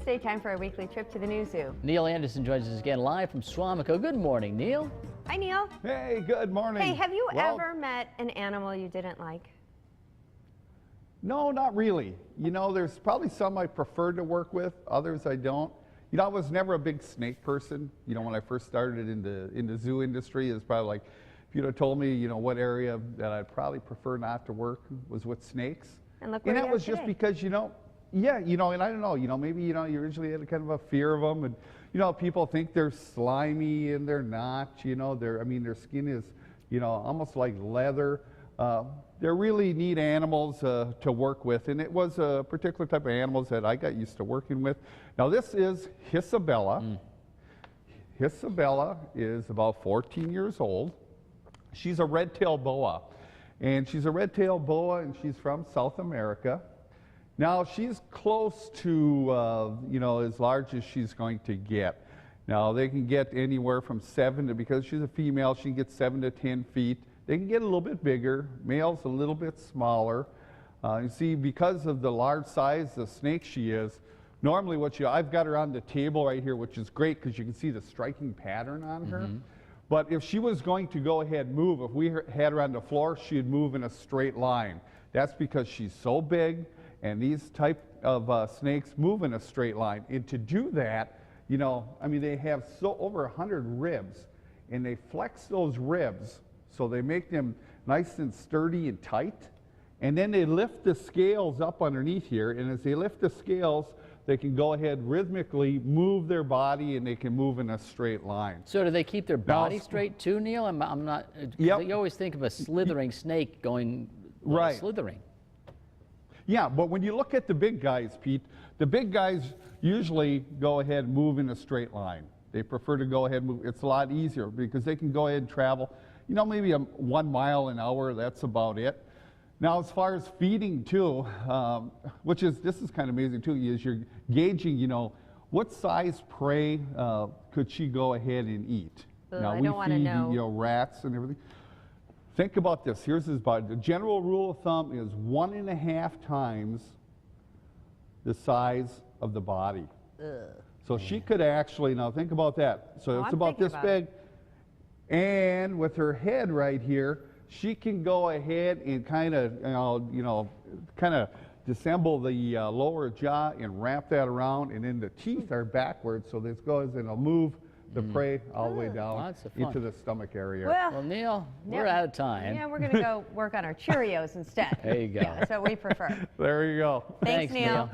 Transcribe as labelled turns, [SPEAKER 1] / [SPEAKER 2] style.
[SPEAKER 1] Tuesday, time for a weekly trip to the New Zoo.
[SPEAKER 2] Neil Anderson joins us again live from Swamico. Good morning, Neil.
[SPEAKER 1] Hi, Neil.
[SPEAKER 3] Hey, good morning.
[SPEAKER 1] Hey, have you ever met an animal you didn't like?
[SPEAKER 3] No, not really. You know, there's probably some I prefer to work with, others I don't. You know, I was never a big snake person. You know, when I first started in the zoo industry, it's probably like, if you'd have told me, you know, what area that I'd probably prefer not to work was with snakes.
[SPEAKER 1] And look where
[SPEAKER 3] that
[SPEAKER 1] you
[SPEAKER 3] was
[SPEAKER 1] are
[SPEAKER 3] just
[SPEAKER 1] today.
[SPEAKER 3] because, you know, yeah, you know, and I don't know, you know, maybe, you know, you originally had a kind of a fear of them, and, you know, people think they're slimy and they're not, you know, I mean, their skin is, you know, almost like leather. They're really neat animals to work with, and it was a particular type of animals that I got used to working with. Now, this is Isabella. Isabella is about 14 years old. She's a red-tailed boa, and she's a red-tailed boa, and she's from South America. Now, she's close to, you know, as large as she's going to get. Now, they can get anywhere from 7 to, because she's a female, she can get 7 to 10 feet. They can get a little bit bigger. Males a little bit smaller. You see, because of the large size of snake she is, normally I've got her on the table right here, which is great because you can see the striking pattern on her. But if she was going to go ahead and move, if we had her on the floor, she'd move in a straight line. That's because she's so big, and these type of snakes move in a straight line. And to do that, you know, I mean, they have over 100 ribs, and they flex those ribs so they make them nice and sturdy and tight. And then they lift the scales up underneath here, and as they lift the scales, they can go ahead rhythmically move their body, and they can move in a straight line.
[SPEAKER 2] So do they keep their body straight too, Neil? I'm not,
[SPEAKER 3] Yep.
[SPEAKER 2] You always think of a slithering snake going
[SPEAKER 3] Right.
[SPEAKER 2] slithering.
[SPEAKER 3] Yeah, but when you look at the big guys, Pete, the big guys usually go ahead and move in a straight line. They prefer to go ahead and move. It's a lot easier because they can go ahead and travel, you know, maybe 1 mile an hour, that's about it. Now, as far as feeding too, this is kind of amazing too, is you're gauging, you know, what size prey could she go ahead and eat? Now,
[SPEAKER 1] I don't want to know.
[SPEAKER 3] You know, rats and everything. Think about this. Here's his body. The general rule of thumb is 1.5 times the size of the body. So she could actually, now think about that. So it's about this big. And with her head right here, she can go ahead and kind of, kind of disassemble the lower jaw and wrap that around, and then the teeth are backwards, so this goes and it'll move the prey all the way down into the stomach area.
[SPEAKER 2] Well, Neil, we're out of time.
[SPEAKER 1] Yeah, we're going to go work on our Cheerios instead.
[SPEAKER 2] There you go.
[SPEAKER 1] That's what we prefer.
[SPEAKER 3] There you go.
[SPEAKER 1] Thanks, Neil.